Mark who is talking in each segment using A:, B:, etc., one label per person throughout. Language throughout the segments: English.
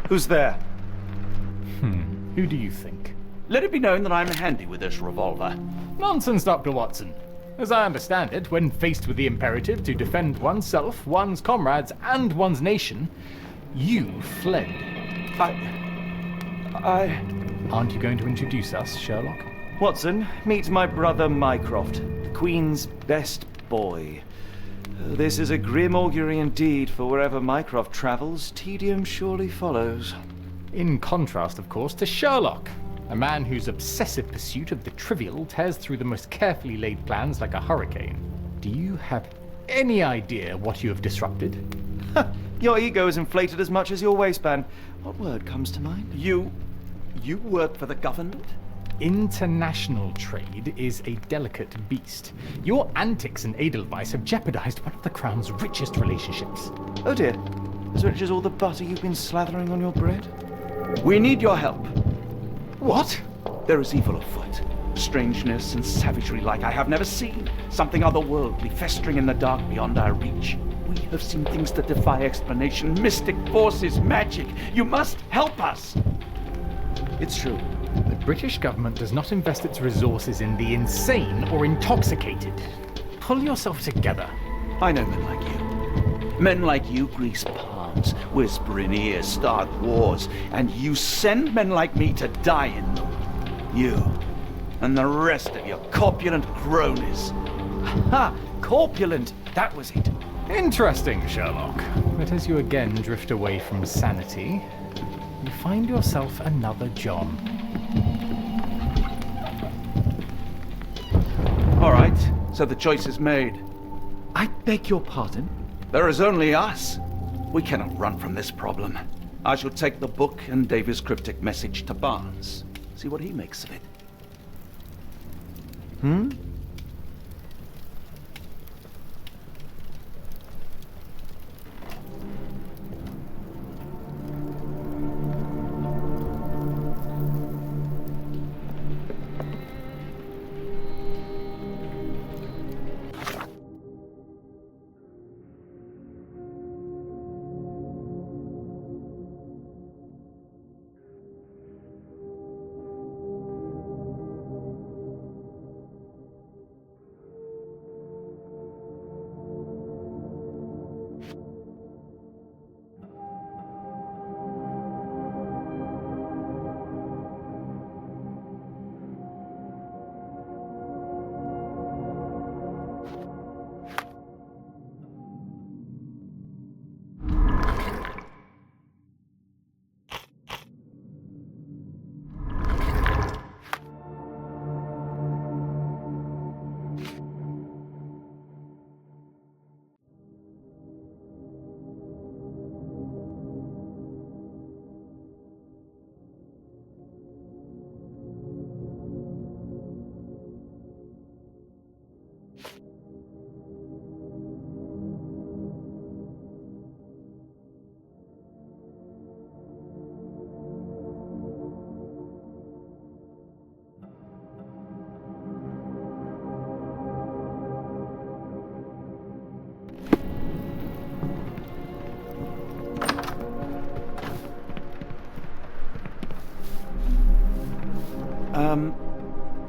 A: Who's there?
B: Who do you think?
A: Let it be known that I'm handy with this revolver.
B: Nonsense, Dr. Watson. As I understand it, when faced with the imperative to defend oneself, one's comrades, and one's nation, you fled. Aren't you going to introduce us, Sherlock?
A: Watson, meet my brother Mycroft, the Queen's best boy. This is a grim augury indeed, for wherever Mycroft travels, tedium surely follows.
B: In contrast, of course, to Sherlock, a man whose obsessive pursuit of the trivial tears through the most carefully laid plans like a hurricane. Do you have any idea what you have disrupted?
A: Your ego is inflated as much as your waistband. What word comes to mind? You work for the government?
B: International trade is a delicate beast. Your antics and Edelweiss have jeopardized one of the Crown's richest relationships.
A: Oh dear. As rich as all the butter you've been slathering on your bread? We need your help.
B: What?
A: There is evil afoot. Strangeness and savagery like I have never seen. Something otherworldly festering in the dark beyond our reach. We have seen things that defy explanation. Mystic forces, magic. You must help us. It's true.
B: The British government does not invest its resources in the insane or intoxicated. Pull yourself together.
A: I know men like you. Men like you grease palms, whisper in ears, start wars, and you send men like me to die in them. You and the rest of your corpulent cronies. Ha! Corpulent! That was it.
B: Interesting, Sherlock. But as you again drift away from sanity, you find yourself another John.
A: All right, so the choice is made. I beg your pardon? There is only us. We cannot run from this problem. I shall take the book and Davy's cryptic message to Barnes. See what he makes of it.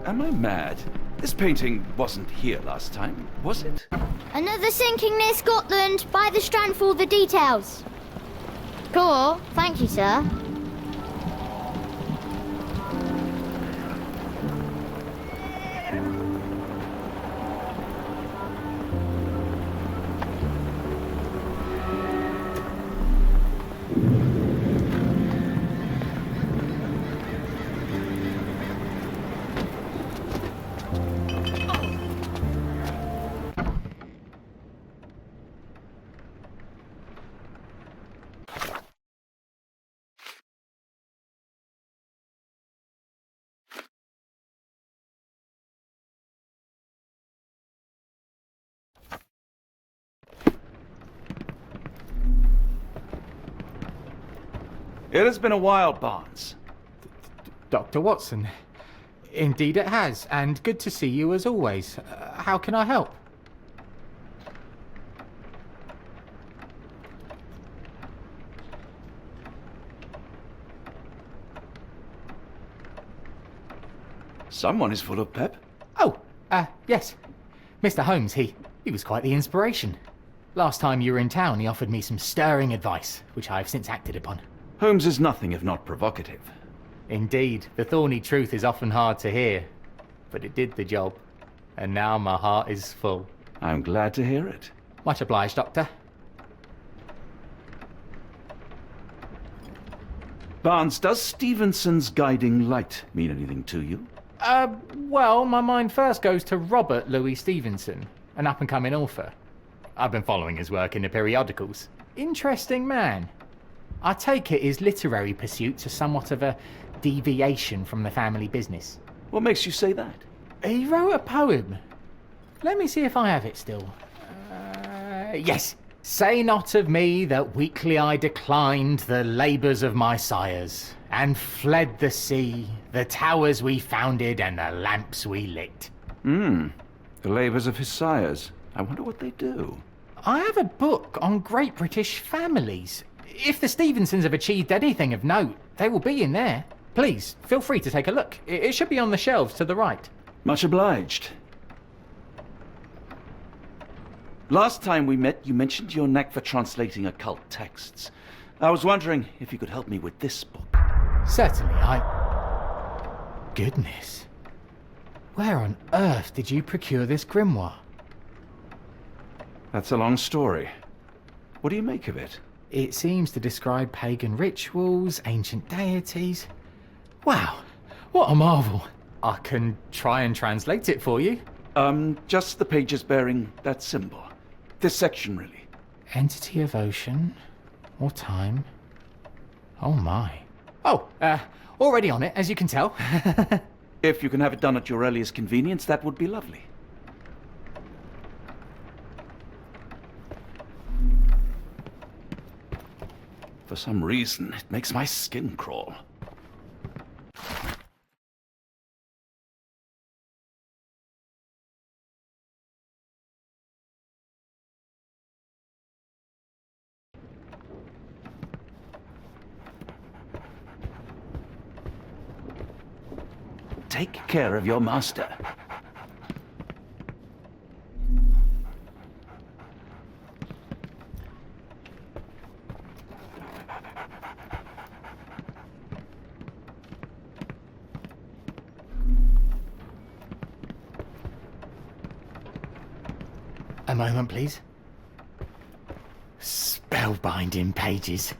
A: Am I mad? This painting wasn't here last time, was it?
C: Another sinking near Scotland. By the Strand for all the details. Cool. Thank you, sir.
A: It has been a while, Barnes.
B: Dr. Watson. Indeed it has, and good to see you as always. How can I help?
A: Someone is full of pep.
B: Oh, yes. Mr. Holmes, he was quite the inspiration. Last time you were in town, he offered me some stirring advice, which I've since acted upon.
A: Holmes is nothing if not provocative.
B: Indeed, the thorny truth is often hard to hear, but it did the job, and now my heart is full.
A: I'm glad to hear it.
B: Much obliged, Doctor.
A: Barnes, does Stevenson's guiding light mean anything to you?
B: Well, my mind first goes to Robert Louis Stevenson, an up-and-coming author. I've been following his work in the periodicals. Interesting man. I take it his literary pursuits are somewhat of a deviation from the family business.
A: What makes you say that?
B: He wrote a poem. Let me see if I have it still. Yes. Say not of me that weakly I declined the labours of my sires, and fled the sea, the towers we founded, and the lamps we lit.
A: The labours of his sires. I wonder what they do.
B: I have a book on great British families. If the Stevensons have achieved anything of note, they will be in there. Please, feel free to take a look. It should be on the shelves to the right.
A: Much obliged. Last time we met, you mentioned your knack for translating occult texts. I was wondering if you could help me with this book.
B: Certainly, Goodness. Where on earth did you procure this grimoire?
A: That's a long story. What do you make of it?
B: It seems to describe pagan rituals, ancient deities. Wow, what a marvel. I can try and translate it for you.
A: Just the pages bearing that symbol. This section, really.
B: Entity of ocean or time. Oh my. Oh, already on it, as you can tell.
A: If you can have it done at your earliest convenience, that would be lovely. For some reason, it makes my skin crawl. Take care of your master.
B: A moment, please. Spellbinding pages.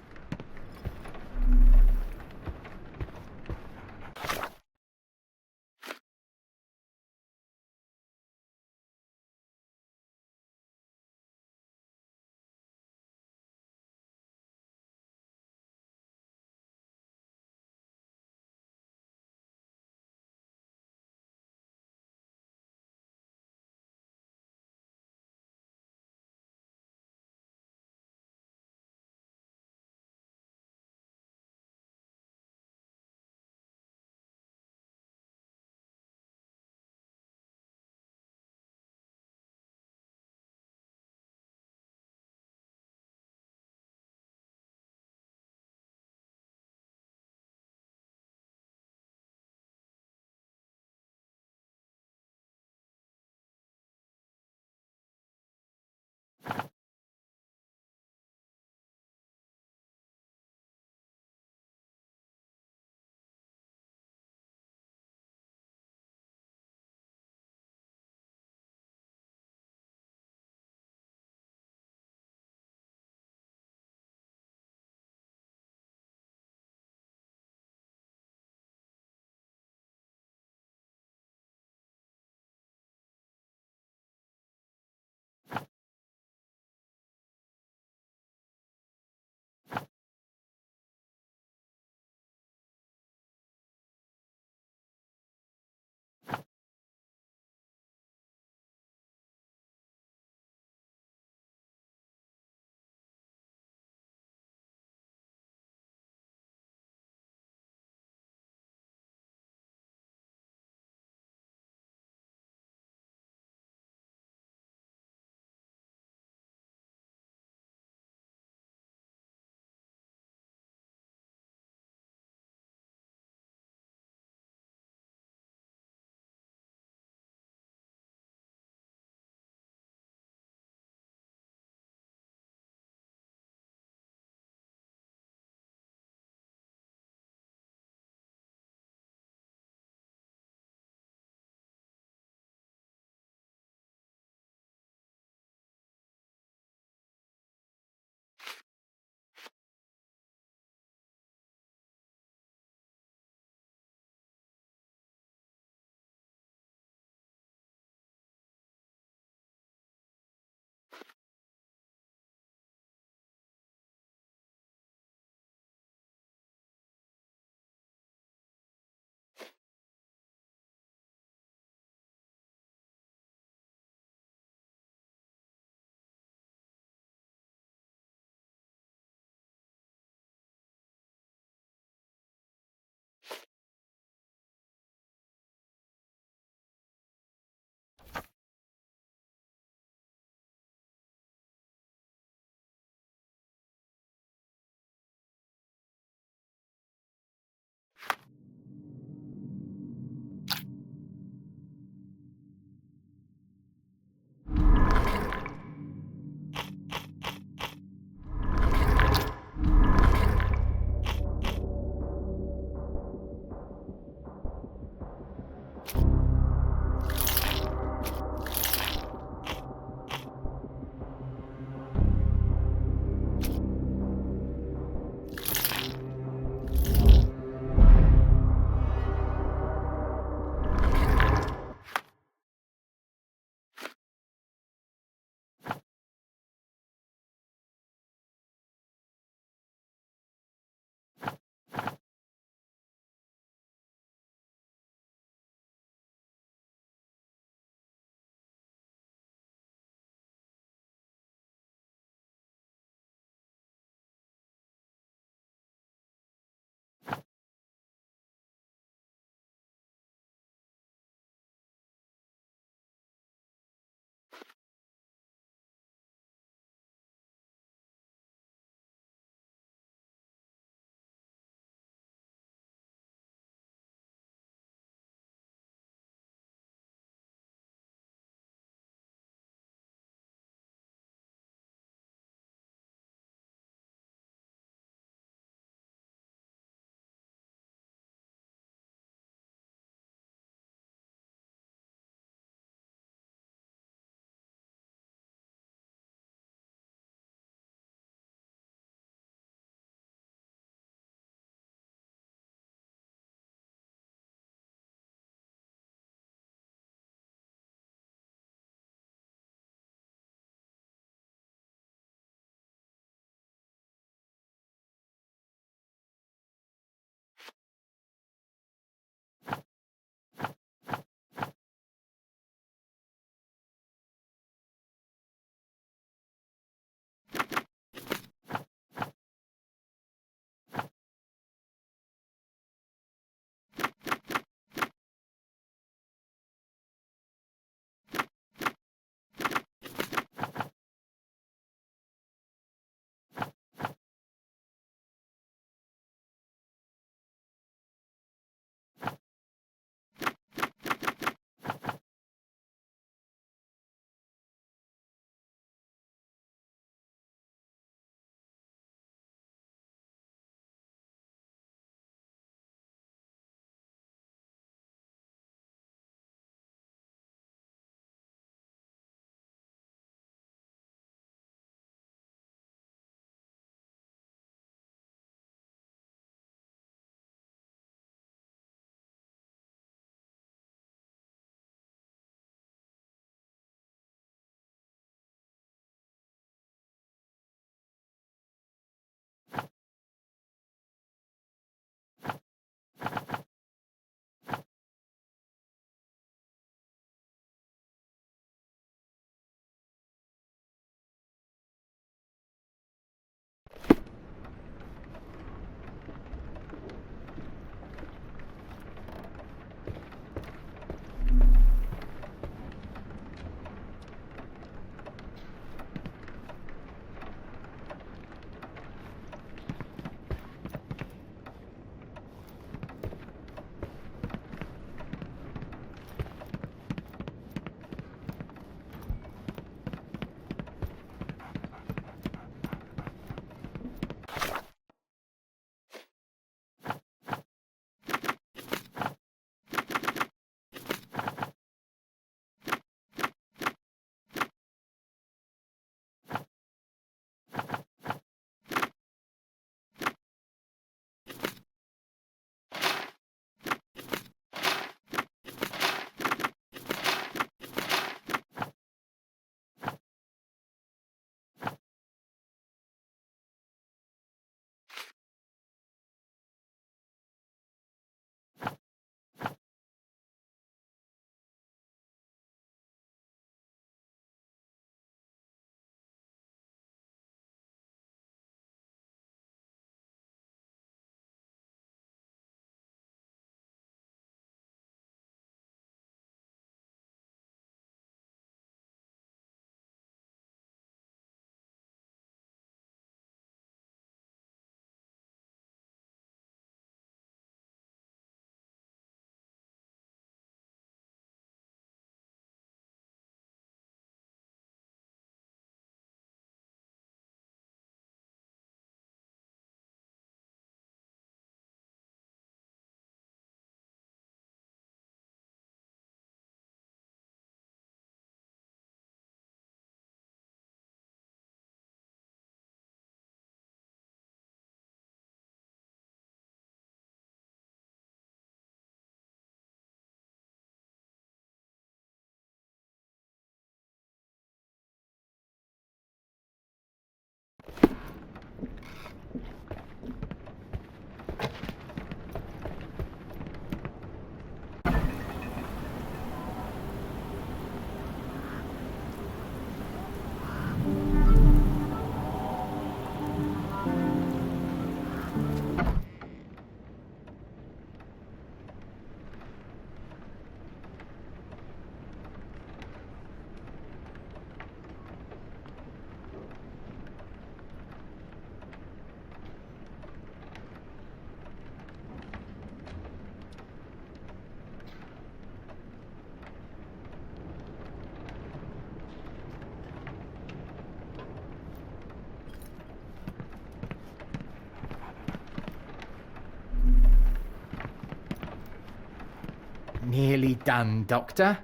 B: Nearly done, Doctor.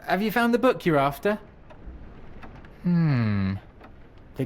B: Have you found the book you're after? The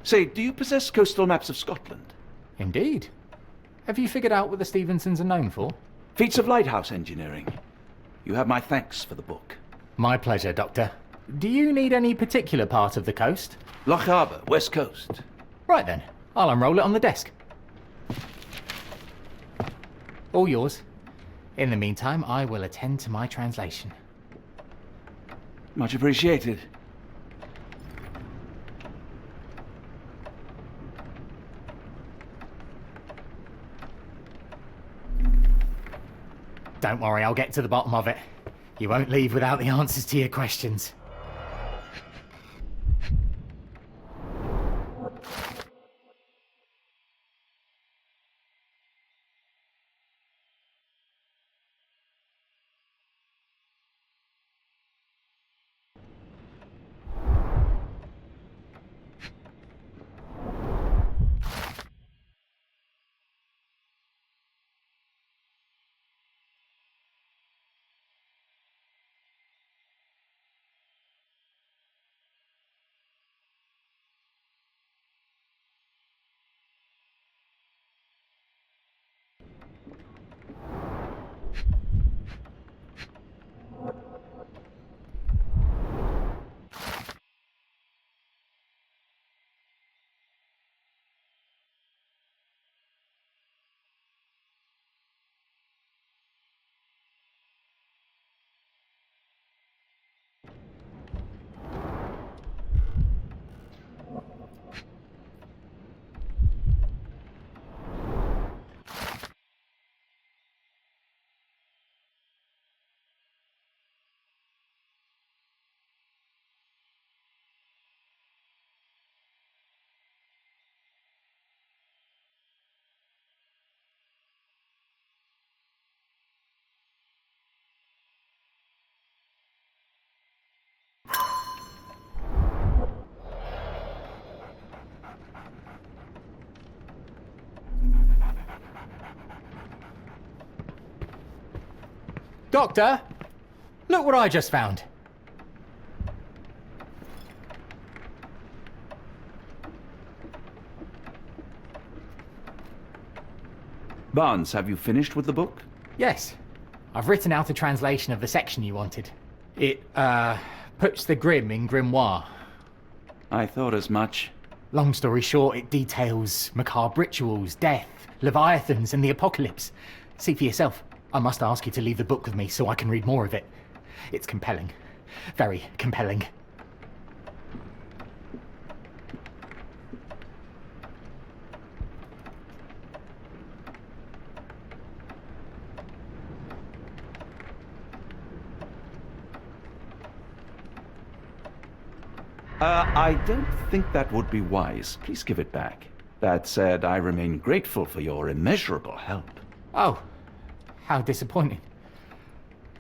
A: Say, do you possess coastal maps of Scotland?
B: Indeed. Have you figured out what the Stevensons are known for?
A: Feats of lighthouse engineering. You have my thanks for the book.
B: My pleasure, Doctor. Do you need any particular part of the coast?
A: Loch Harbour, west coast.
B: Right then, I'll unroll it on the desk. All yours. In the meantime, I will attend to my translation.
A: Much appreciated.
B: Don't worry, I'll get to the bottom of it. You won't leave without the answers to your questions. Doctor! Look what I just found.
A: Barnes, have you finished with the book?
B: Yes. I've written out a translation of the section you wanted. It, puts the grim in grimoire.
A: I thought as much.
B: Long story short, it details macabre rituals, death, leviathans, and the apocalypse. See for yourself. I must ask you to leave the book with me so I can read more of it. It's compelling. Very compelling.
A: I don't think that would be wise. Please give it back. That said, I remain grateful for your immeasurable help.
B: Oh, how disappointing.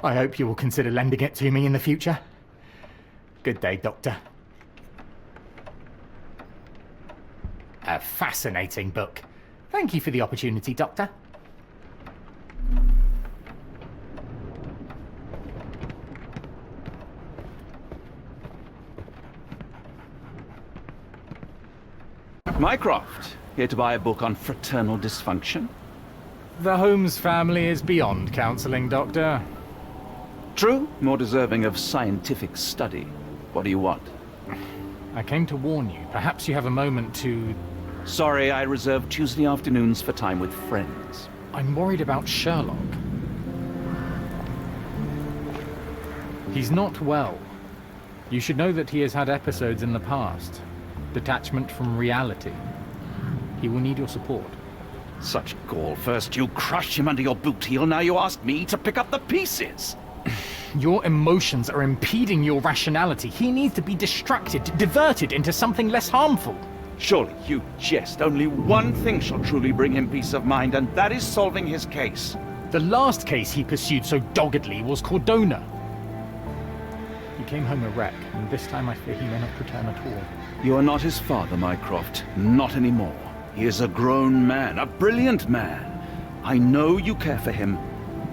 B: I hope you will consider lending it to me in the future. Good day, Doctor. A fascinating book. Thank you for the opportunity, Doctor.
A: Mycroft, here to buy a book on fraternal dysfunction?
B: The Holmes family is beyond counseling, Doctor.
A: True, more deserving of scientific study. What do you want?
B: I came to warn you. Perhaps you have a moment to...
A: Sorry, I reserve Tuesday afternoons for time with friends.
B: I'm worried about Sherlock. He's not well. You should know that he has had episodes in the past. Detachment from reality. He will need your support.
A: Such gall. First you crush him under your boot heel, now you ask me to pick up the pieces.
B: Your emotions are impeding your rationality. He needs to be distracted, diverted into something less harmful.
A: Surely you jest. Only one thing shall truly bring him peace of mind, and that is solving his case.
B: The last case he pursued so doggedly was Cordona. He came home a wreck, and this time I fear he may not return at all.
A: You are not his father, Mycroft. Not anymore. He is a grown man, a brilliant man. I know you care for him.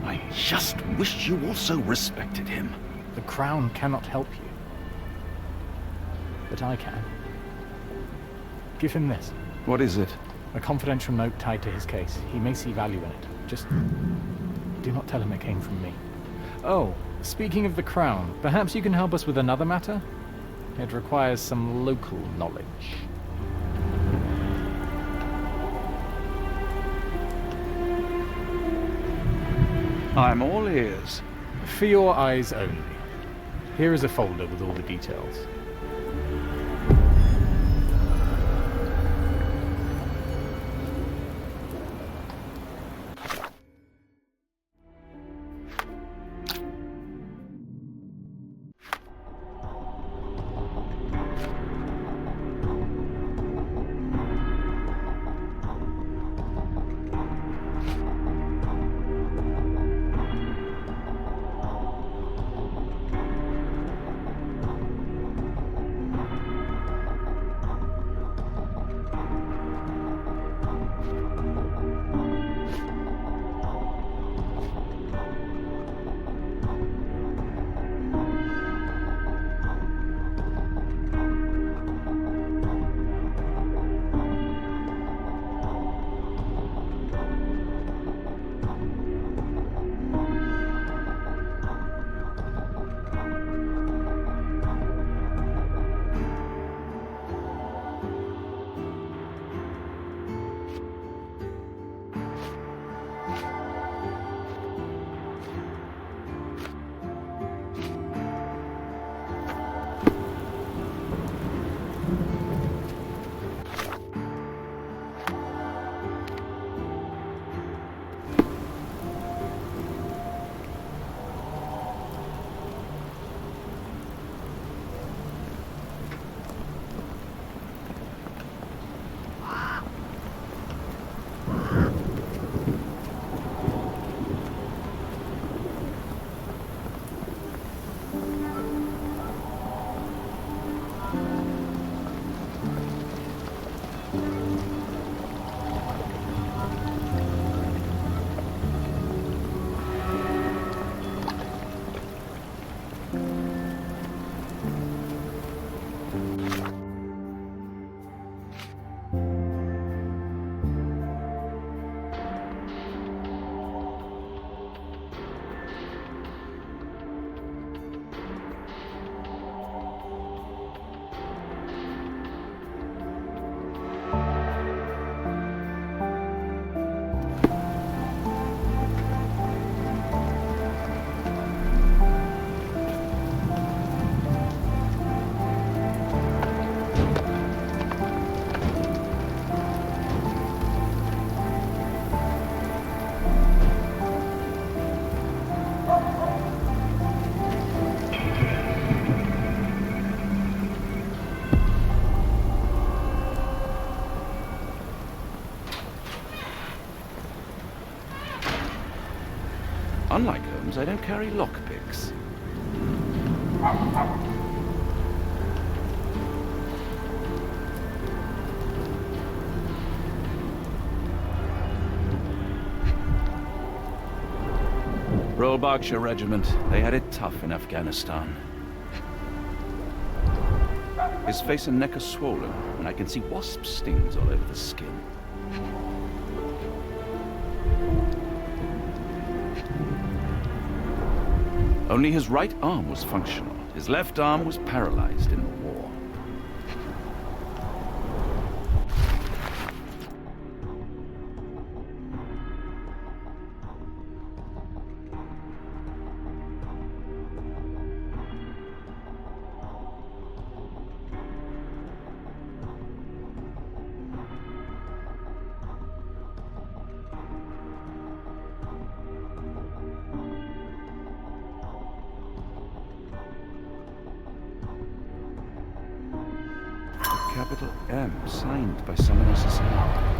A: I just wish you also respected him.
B: The Crown cannot help you. But I can. Give him this.
A: What is it?
B: A confidential note tied to his case. He may see value in it. Just do not tell him it came from me. Oh, speaking of the Crown, perhaps you can help us with another matter? It requires some local knowledge.
A: I'm all ears.
B: For your eyes only. Here is a folder with all the details.
A: Unlike Holmes, I don't carry lockpicks. Royal Berkshire Regiment. They had it tough in Afghanistan. His face and neck are swollen, and I can see wasp stings all over the skin. Only his right arm was functional. His left arm was paralyzed in the war. Capital M, signed by someone else's hand.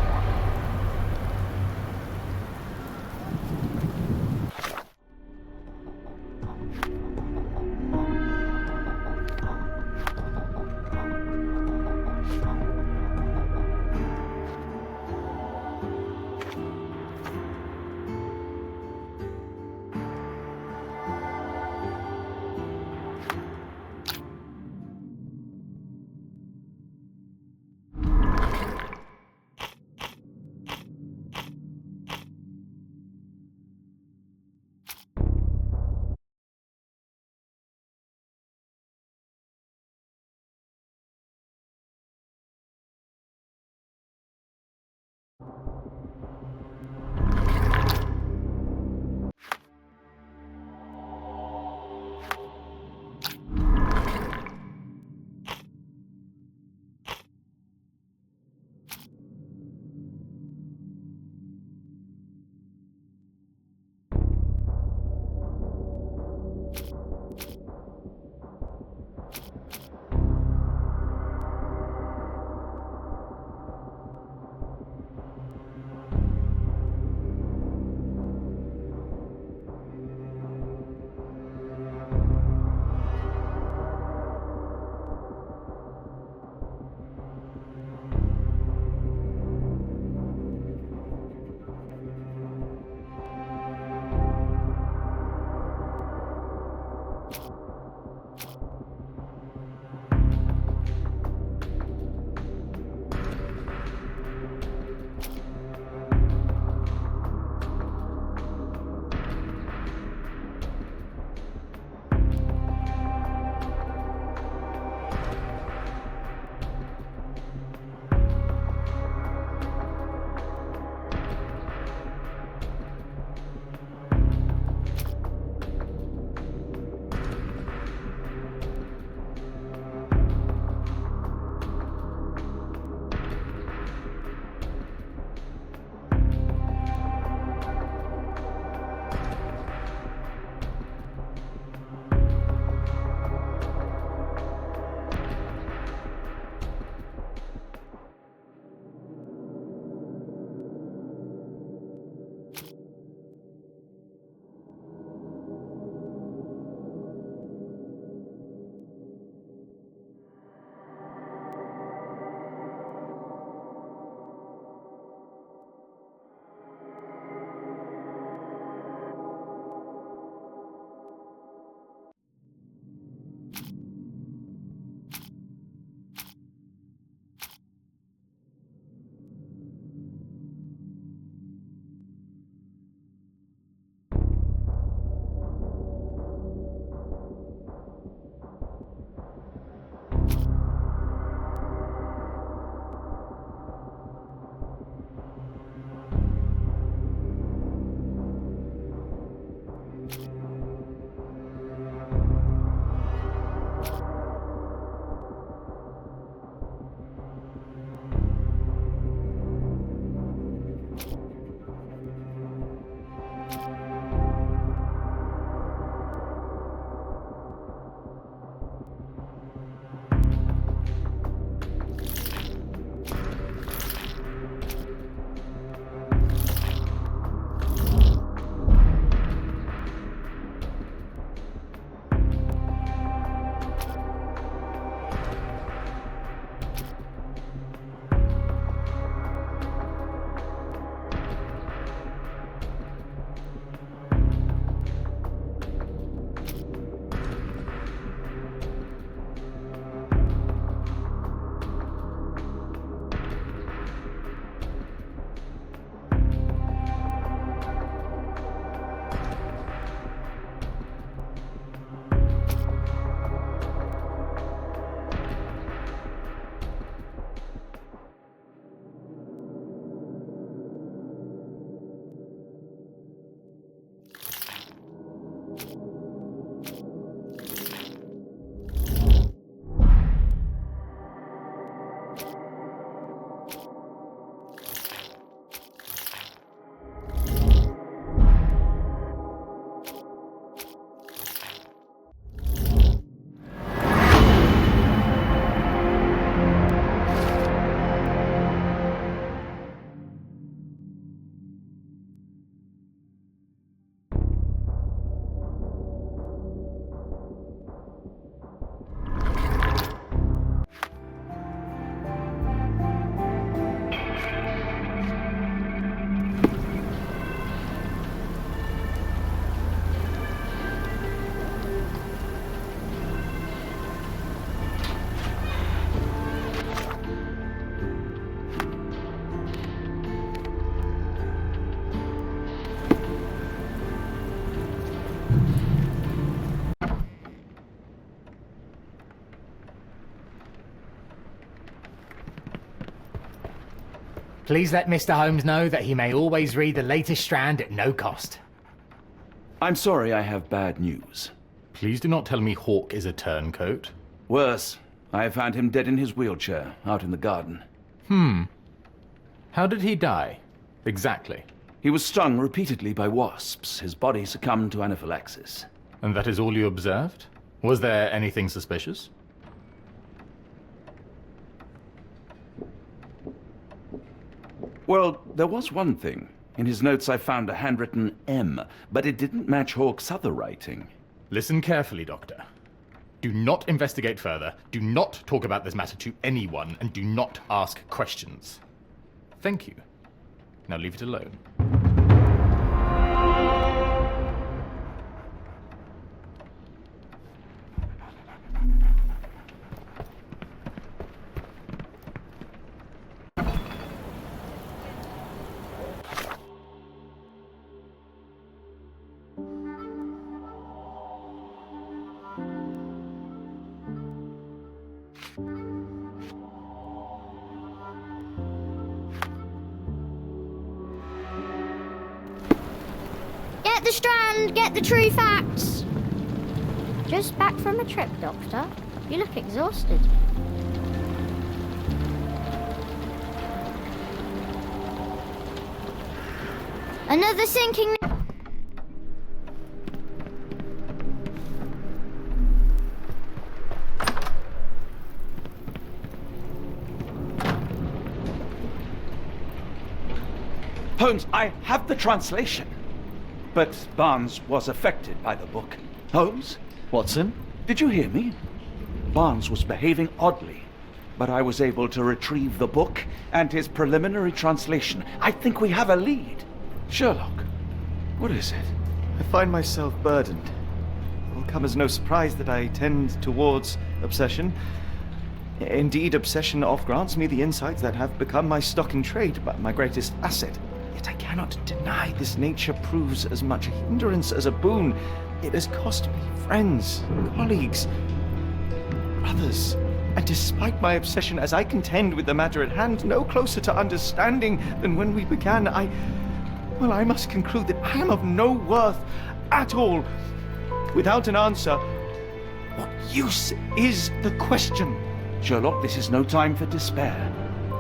B: Please let Mr. Holmes know that he may always read the latest strand at no cost.
A: I'm sorry, I have bad news.
B: Please do not tell me Hawk is a turncoat.
A: Worse, I found him dead in his wheelchair, out in the garden.
B: How did he die? Exactly.
A: He was stung repeatedly by wasps. His body succumbed to anaphylaxis.
B: And that is all you observed? Was there anything suspicious?
A: Well, there was one thing. In his notes I found a handwritten M, but it didn't match Hawke's other writing.
B: Listen carefully, Doctor. Do not investigate further, do not talk about this matter to anyone, and do not ask questions. Thank you. Now leave it alone.
C: Get the strand, get the true facts. Just back from a trip, Doctor. You look exhausted. Another sinking...
A: Holmes, I have the translation. But Barnes was affected by the book. Holmes?
D: Watson?
A: Did you hear me? Barnes was behaving oddly, but I was able to retrieve the book and his preliminary translation. I think we have a lead. Sherlock, what is it?
D: I find myself burdened. It will come as no surprise that I tend towards obsession. Indeed, obsession oft grants me the insights that have become my stock in trade, but my greatest asset. Yet I cannot deny this nature proves as much a hindrance as a boon. It has cost me friends, colleagues, brothers. And despite my obsession as I contend with the matter at hand, no closer to understanding than when we began, I must conclude that I am of no worth at all. Without an answer, what use is the question?
A: Sherlock, this is no time for despair.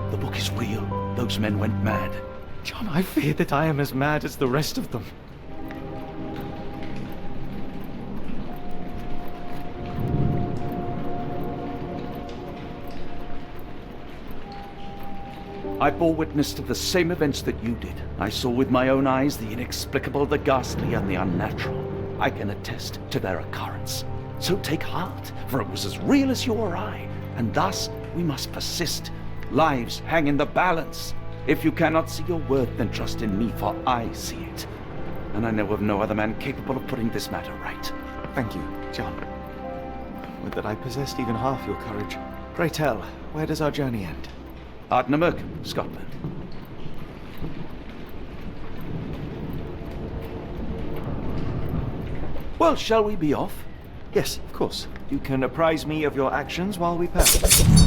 A: The book is real. Those men went mad.
D: John, I fear that I am as mad as the rest of them.
A: I bore witness to the same events that you did. I saw with my own eyes the inexplicable, the ghastly, and the unnatural. I can attest to their occurrence. So take heart, for it was as real as you or I, and thus we must persist. Lives hang in the balance. If you cannot see your worth, then trust in me, for I see it. And I know of no other man capable of putting this matter right.
D: Thank you, John. Would that I possessed even half your courage. Pray tell, where does our journey end?
A: Ardnamurk, Scotland. Well, shall we be off?
D: Yes, of course. You can apprise me of your actions while we pass.